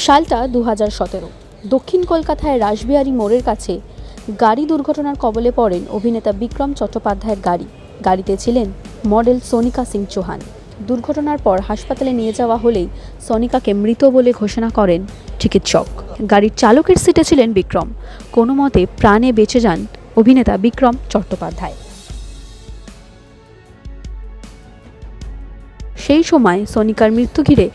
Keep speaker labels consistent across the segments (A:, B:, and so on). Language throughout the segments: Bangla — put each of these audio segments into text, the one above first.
A: সালটা 2017। দক্ষিণ কলকাতায় রাসবিহারী মোড়ের কাছে গাড়ি দুর্ঘটনার কবলে পড়েন অভিনেতা বিক্রম চট্টোপাধ্যায়ের গাড়িতে ছিলেন মডেল সোনিকা সিং চৌহান। দুর্ঘটনার পর হাসপাতালে নিয়ে যাওয়া হলেই সোনিকাকে মৃত বলে ঘোষণা করেন চিকিৎসক। গাড়ির চালকের সিটে ছিলেন বিক্রম। কোনো মতে প্রাণে বেঁচে যান অভিনেতা বিক্রম চট্টোপাধ্যায়। সেই সময় সোনিকার মৃত্যু ঘিরে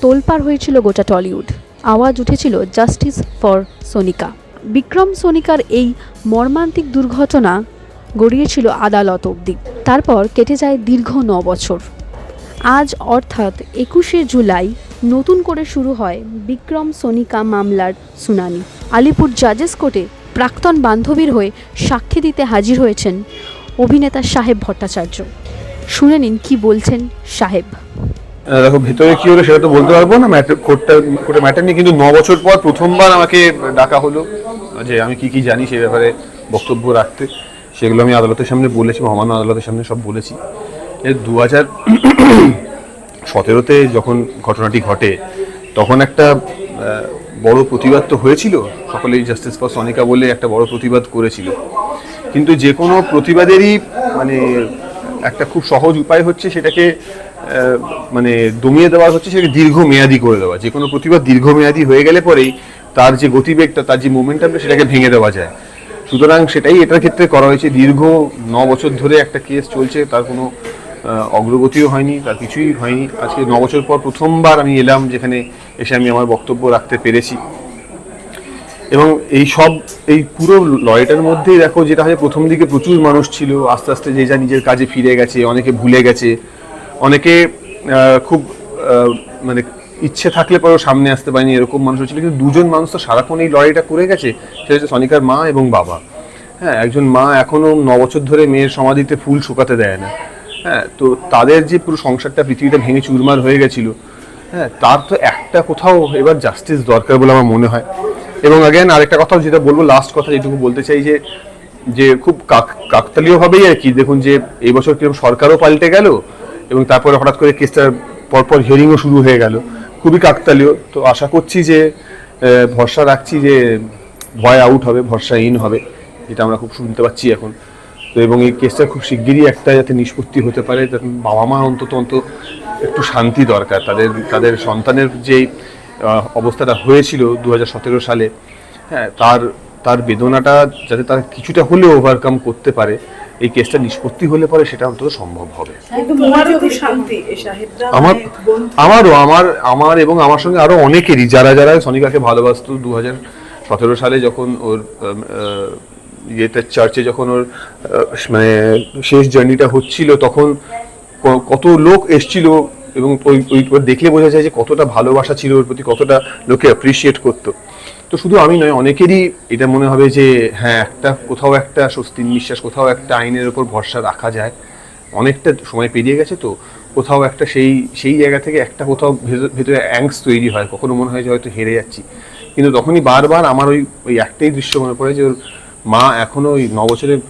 A: তোলপাড় হয়েছিল গোটা টলিউড। আওয়াজ উঠেছিল জাস্টিস ফর সোনিকা। বিক্রম সোনিকার এই মর্মান্তিক দুর্ঘটনা গড়িয়েছিল আদালত অবধি। তারপর কেটে যায় দীর্ঘ 9 বছর। আজ অর্থাৎ 21শে জুলাই নতুন করে শুরু হয় বিক্রম সোনিকা মামলার শুনানি। আলিপুর জাজেস কোর্টে প্রাক্তন বান্ধবীর হয়ে সাক্ষী দিতে হাজির হয়েছেন অভিনেতা সাহেব ভট্টাচার্য। শুনে নিন কি বলছেন সাহেব।
B: দেখো, ভেতরে কি হলো সেটা তো বলতে পারবো না, কোর্টে ম্যাটার নেই। কিন্তু 9 বছর পর প্রথমবার আমাকে ডাকা হলো যে আমি কি জানি সে ব্যাপারে বক্তব্য রাখতে। সেগুলো আমি আদালতের সামনে বলেছি, মহামান্য আদালতের সামনে সব বলেছি। 2017-তে যখন ঘটনাটি ঘটে তখন একটা বড় প্রতিবাদ তো হয়েছিল, সকলেই জাস্টিস ফর সোনিকা বলে একটা বড় প্রতিবাদ করেছিল। কিন্তু যে কোনো প্রতিবাদেরই একটা খুব সহজ উপায় হচ্ছে সেটাকে দমিয়ে দেওয়া, হচ্ছে সেটাকে দীর্ঘমেয়াদী করে দেওয়া। যে কোনো প্রতিবাদ দীর্ঘমেয়াদী হয়ে গেলে পরেই তার যে গতিবেগটা, তার যে মোমেন্টামটা, সেটাকে ভেঙে দেওয়া যায়। সুতরাং সেটাই এটার ক্ষেত্রে করা হয়েছে। দীর্ঘ 9 বছর ধরে একটা কেস চলছে, তার কোনো অগ্রগতিও হয়নি, তার কিছুই হয়নি। আজকে 9 বছর পর প্রথমবার আমি এলাম, যেখানে এসে আমি আমার বক্তব্য রাখতে পেরেছি। এবং এই পুরো লড়াইটার মধ্যেই দেখো, যেটা হয় প্রথম দিকে প্রচুর মানুষ ছিল, আস্তে আস্তে যে যা নিজের কাজে ফিরে গেছে, অনেকে ভুলে গেছে, অনেকে খুব ইচ্ছে থাকলে পরেও সামনে আসতে পারেনি, এরকম মানুষ ছিল। কিন্তু দুজন মানুষ তো সারাক্ষণ এই লড়াইটা করে গেছে, সেটা হচ্ছে সোনিকার মা এবং বাবা। হ্যাঁ, একজন মা এখনো 9 বছর ধরে মেয়ের সমাধিতে ফুল শুকাতে দেয় না। হ্যাঁ, তো তাদের যে পুরো সংসারটা, পৃথিবীটা ভেঙে চুরমার হয়ে গেছিল, হ্যাঁ, তার তো একটা কোথাও এবার জাস্টিস দরকার বলে আমার মনে হয়। এবং আগেন আরেকটা কথা যেটা বলবো, লাস্ট কথা যেটুকু বলতে চাই, যে খুব কাকতালীয় ভাবেই আর কি, দেখুন যে এই বছর কিরকম সরকারও পাল্টে গেল এবং তারপরে হঠাৎ করে কেসটার পরপর হিয়ারিংও শুরু হয়ে গেল, খুবই কাকতালীয়। তো আশা করছি যে, ভরসা রাখছি যে ভয় আউট হবে, ভরসা ইন হবে, যেটা আমরা খুব শুনতে পাচ্ছি এখন। তো এবং এই কেসটা খুব শিগগিরই একটা যাতে নিষ্পত্তি হতে পারে, যাতে বাবা মা অন্তত একটু শান্তি দরকার। তাদের সন্তানের যে অবস্থাটা হয়েছিল 2017 সালে, হ্যাঁ, তার বেদনাটা যাতে তারা কিছুটা হলেও ওভারকাম করতে পারে, এই কেসটা নিষ্পত্তি হলে পরে সেটা অন্তত সম্ভব হবে। আমার এবং আমার সঙ্গে আরো অনেকেরই, যারা সোনিকাকে ভালোবাসতো। 2017 সালে যখন ওর চার্চে যখন ওর শেষ জার্নিটা হচ্ছিল, তখন কত লোক এসছিল এবং ওই দেখলে বোঝা যায় যে কতটা ভালোবাসা ছিল ওর প্রতি, কতটা লোকে অ্যাপ্রিসিয়েট করতো। তো শুধু আমি নয়, অনেকেরই এটা মনে হবে যে হ্যাঁ, কোথাও একটা স্বস্তির নিঃশ্বাস, কোথাও একটা আইনের উপর ভরসা রাখা যায়। অনেকটা সময় পেরিয়ে গেছে, তো কোথাও একটা সেই জায়গা থেকে একটা কোথাও ভেতরে অ্যাংস তৈরি হয়। কখনো মনে হয় যে হয়তো হেরে যাচ্ছি, কিন্তু তখনই বারবার আমার ওই একটাই দৃশ্য মনে পড়ে যে ওর মা এখনো ওই 9 বছরের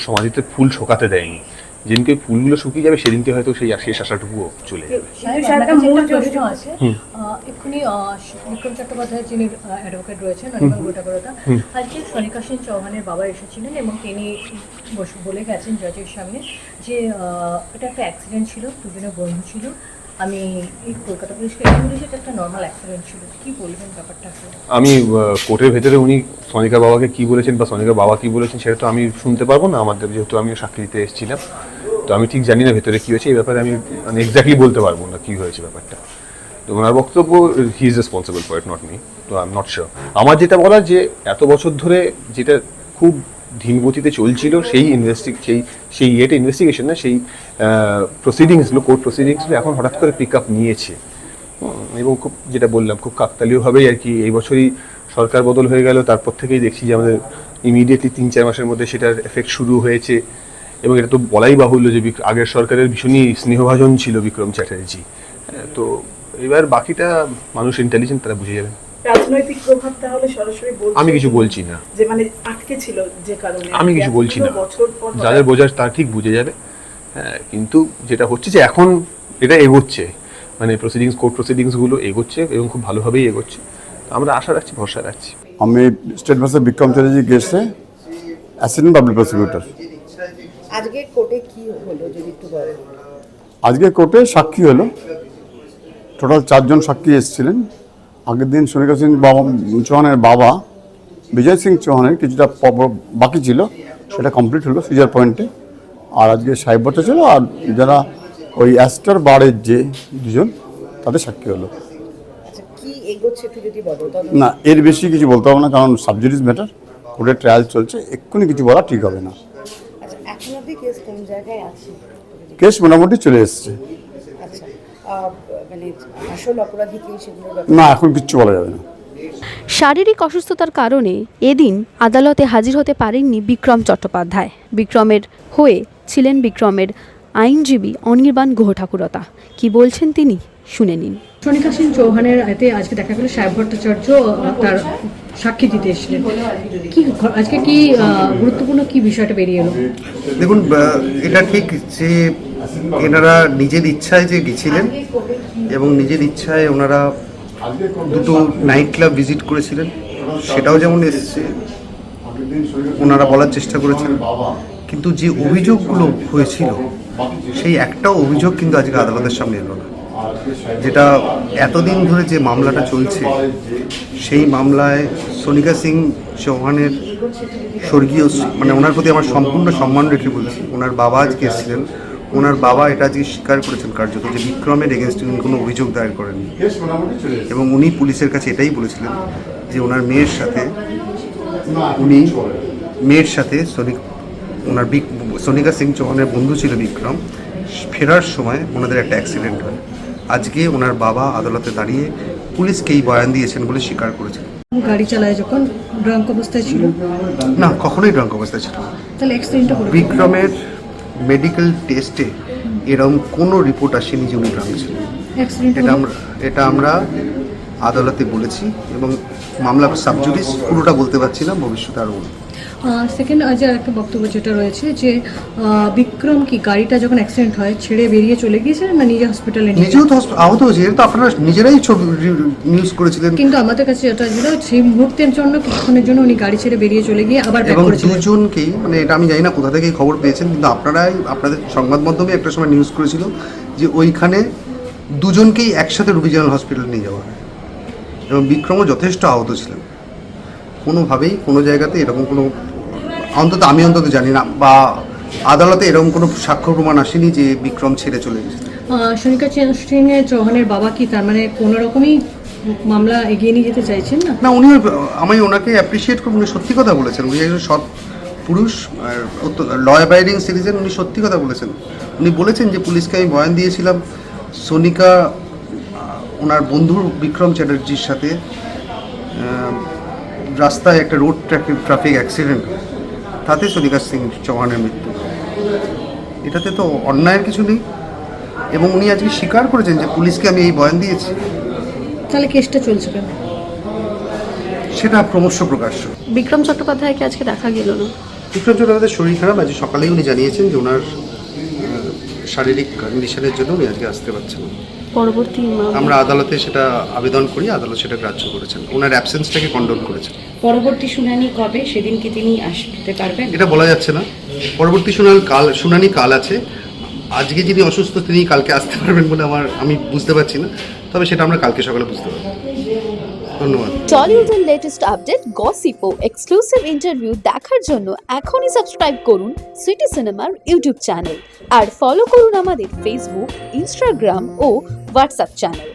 B: সমাধিতে ফুল শোকাতে দেয়নি। যেদিনকে ফুলগুলো শুকিয়ে যাবে সেদিনকে হয়তো সেই শেষ আশাটুকুও চলে যাবে।
C: এক্ষুনি বিক্রম চট্টোপাধ্যায়, যিনি অ্যাডভোকেট রয়েছেন, আজকে সোনিকা সেন চৌহানের বাবা এসেছিলেন এবং তিনি বলে গেছেন জজের সামনে যে এটা একটা অ্যাক্সিডেন্ট ছিল, দুজনের বন্ধু ছিল। আমি এই কলকাতা পুলিশকে বলেছি এটা একটা নর্মাল অ্যাক্সিডেন্ট ছিল। কি বলবেন ব্যাপারটা?
B: আমি কোর্টের ভেতরে উনি সোনিকার বাবাকে কি বলেছেন বা সোনিকার বাবা কি বলেছেন সেটা তো আমি শুনতে পারবো না, যেহেতু আমিও সাক্ষী দিতে এসেছিলাম। তো আমি ঠিক জানি না ভেতরে কি হয়েছে, এই ব্যাপারে আমি এক্স্যাক্টলি বলতে পারবো না কি হয়েছে ব্যাপারটা। তো ওনার বক্তব্য, he is responsible for it, not me. তো আই এম নট শিওর। আমার যেটা বলার, যে এত বছর ধরে যেটা খুব ধীমগতিতে চলছিল, সেই ইনভেস্টিগেশন না, সেই প্রসিডিংসগুলো, কোর্ট প্রসিডিংসগুলো এখন হঠাৎ করে পিক আপ নিয়েছে। এবং খুব, যেটা বললাম, খুব কাকতালীয়ভাবেই আর কি এই বছরই সরকার বদল হয়ে গেল। তারপর থেকেই দেখছি যে আমাদের ইমিডিয়েটলি 3-4 মাসের মধ্যে সেটার এফেক্ট শুরু হয়েছে। এবং এটা তো বলাই বাহুল্য যে আগের সরকারের ভীষণই স্নেহভাজন ছিল বিক্রম চ্যাটার্জি। তো এবার বাকিটা মানুষ ইন্টেলিজেন্ট, তারা বুঝে যাবে।
D: রাজনৈতিক প্রভাব তাহলে সরাসরি
B: আমি কিছু বলছি না,
D: যে আটকে ছিল যে কারণে
B: আমি কিছু বলছি না। যাদের বোঝার তারা ঠিক বুঝে যাবে। হ্যাঁ, কিন্তু যেটা হচ্ছে যে এখন এটা এগোচ্ছে, কোর্ট প্রসিডিংসগুলো এগোচ্ছে এবং খুব ভালোভাবেই এগোচ্ছে। আমরা আশা রাখছি, ভরসা রাখছি।
E: আমি স্টেট মাস্টার বিক্রম চ্যাটার্জি গেস্টে অ্যাসিস্ট্যান্ট পাবলিক প্রসিকিউটর।
F: আজকে কোর্টে কি হলো যদি একটু বলেন?
E: আজকে কোর্টে সাক্ষী হলো, টোটাল 4 জন সাক্ষী এসেছিলেন। আগের দিন সোনিকা সিং চৌহানের বাবা বিজয় সিং চৌহানের কিছুটা বাকি ছিল, সেটা কমপ্লিট হলো সিজার পয়েন্টে। আর আজকে সাহেব ভট্টাচার্য আর যারা ওই অ্যাস্টার বারের যে 2 জন তাদের সাক্ষী হলো।
F: আচ্ছা, কি এগোচ্ছে একটু যদি বলো?
E: না, এর বেশি কিছু বলতে হবে না, কারণ সাবজুডিস ম্যাটার, কোর্টের ট্রায়াল চলছে, এক্ষুনি কিছু বলা ঠিক হবে না।
F: আচ্ছা, এখন অব্দি কেস কোন জায়গায় আছে?
E: কেস মোটামুটি চলে এসছে।
F: আচ্ছা, মানে আসল অপরাধীকে সেগুলো
E: না, এখন কিচ্ছু বলা যাবে না।
A: শারীরিক অসুস্থতার কারণে এদিন আদালতে হাজির হতে পারেননি বিক্রম চট্টোপাধ্যায়। বিক্রমের হয়ে ছিলেন বিক্রমের আইনজীবী অনির্বাণ গুহ ঠাকুরতা। কি বলছেন তিনি শুনে নিন।
C: সোনিকা সিং চৌহানের এতে আজকে দেখা গেল সাহেব ভট্টাচার্য তার সাক্ষী দিতে এসেছিলেন। কি আজকে কি গুরুত্বপূর্ণ কি বিষয়টা বেরিয়ে এলো?
G: দেখুন, এটা ঠিক যে এনারা নিজের ইচ্ছায় যে গেছিলেন এবং নিজের ইচ্ছায় ওনারা 2টো নাইট ক্লাব ভিজিট করেছিলেন, সেটাও যেমন এসেছে, ওনারা বলার চেষ্টা করেছেন। কিন্তু যে অভিযোগগুলো হয়েছিল সেই একটাও অভিযোগ কিন্তু আজকে আদালতের সামনে এলো না। যেটা এতদিন ধরে যে মামলাটা চলছে, সেই মামলায় সোনিকা সিং চৌহানের স্বর্গীয় মানে ওনার প্রতি আমার সম্পূর্ণ সম্মান রেখে বলছি, ওনার বাবা আজকে এসেছিলেন। ওনার বাবা এটা আজকে স্বীকার করেছেন কার্যত যে বিক্রমের এগেনস্টে উনি কোনো অভিযোগ দায়ের করেননি, এবং উনি পুলিশের কাছে এটাই বলেছিলেন যে ওনার মেয়ের সাথে ওনার সোনিকা সিং চৌহানের বন্ধু ছিল বিক্রম। ফেরার সময় ওনাদের একটা অ্যাক্সিডেন্ট হয়। আজকে ওনার বাবা আদালতে দাঁড়িয়ে পুলিশকেই বয়ান দিয়েছেন বলে স্বীকার করেছেন।
C: গাড়ি চালায় যখন ড্রাঙ্ক অবস্থায় ছিল?
G: না, কখনোই ড্রাঙ্ক অবস্থায় ছিল না।
C: তাহলে অ্যাক্সিডেন্টটা হলো?
G: বিক্রমের মেডিকেল টেস্টে এরকম কোনো রিপোর্ট আসেনি যে উনি ড্রাঙ্ক ছিলেন। এটা আমরা আদালতে বলেছি, এবং মামলা সাবজুডিস পুরোটা বলতে পারছি না, ভবিষ্যতে আরও বলব।
C: সেকেন্ড আজ একটা বক্তব্য যেটা রয়েছে যে বিক্রম কি গাড়িটা যখন অ্যাক্সিডেন্ট হয় ছেড়ে বেরিয়ে চলে গিয়েছিলেন না নিজে হসপিটালে?
G: নিজেও তো আহত হয়েছে, এটা তো আপনারা নিজেরাই ছবি নিউজ করেছিলেন।
C: কিন্তু আমাদের কাছে যেটা ছিল সেই মুহূর্তের জন্য কিছুক্ষণের জন্য উনি গাড়ি ছেড়ে বেরিয়ে চলে গিয়ে আবার ব্যাক
G: এবং
C: করেছিলেন।
G: দুজনকেই, মানে এটা আমি জানি না কোথা থেকে খবর পেয়েছেন, কিন্তু আপনাদের সংবাদ মাধ্যমে একটা সময় নিউজ করেছিল যে ওইখানে দুজনকেই একসাথে রিজিওনাল হসপিটালে নিয়ে যাওয়া হয়, এবং বিক্রমও যথেষ্ট আহত ছিলেন। কোনোভাবেই কোনো জায়গাতে এরকম কোনো আমি অন্তত জানি না, বা আদালতে এরকম কোনো সাক্ষ্য প্রমাণ আসেনি যে বিক্রম ছেড়ে চলে গেছে।
C: সোনিকা সিং চৌহানের বাবা কি তার মানে কোনো রকমই মামলা এগিয়ে নিয়ে যেতে চাইছেন না?
G: না, আমি ওনাকে অ্যাপ্রিসিয়েট করব, উনি সত্যি কথা বলেছেন। উনি একজন সৎ পুরুষ, ল অ্যাবাইডিং সিটিজেন, উনি সত্যি কথা বলেছেন। উনি বলেছেন যে পুলিশকে আমি বয়ান দিয়েছিলাম সোনিকা ওনার বন্ধু বিক্রম চ্যাটার্জির সাথে রাস্তায় একটা রোড ট্রাফিক অ্যাক্সিডেন্ট, তাতে সোনিকা সিং চৌহানের মৃত্যু। এটাতে তো অন্যায়ের কিছু নেই, এবং উনি আজকে স্বীকার করেছেন যে পুলিশকে আমি এই বয়ান দিয়েছি।
C: তাহলে কেসটা চলছে কেন?
G: সেটা ক্রমশ প্রকাশ্য।
A: বিক্রম চট্টোপাধ্যায়কে আজকে দেখা গেল না।
G: বিক্রম চট্টোপাধ্যায়ের শরীর খারাপ, আজ সকালেই উনি জানিয়েছেন যে ওনার শারীরিক কন্ডিশনের জন্য উনি আজকে আসতে পারছেন না।
A: পরবর্তী
G: আমরা আদালতে সেটা আবেদন করি, আদালত সেটা গ্রাহ্য করেছেন, ওনার অ্যাবসেন্সটাকে কন্ডোন করেছেন।
F: পরবর্তী শুনানি কবে, সেদিন কি তিনি আসতে পারবেন?
G: এটা বলা যাচ্ছে না। পরবর্তী শুনানি কাল আছে। আজকে যিনি অসুস্থ তিনি কালকে আসতে পারবেন বলে আমি বুঝতে পারছি না, তবে সেটা আমরা কালকে সকালে বুঝতে পারব। ধন্যবাদ।
H: টলিউডের লেটেস্ট আপডেট, গসিপ ও এক্সক্লুসিভ ইন্টারভিউ দেখার জন্য এখনই সাবস্ক্রাইব করুন সিটি সিনেমার ইউটিউব চ্যানেল আর ফলো করুন আমাদের ফেসবুক, ইনস্টাগ্রাম ও হোয়াটসঅ্যাপ চ্যানেল।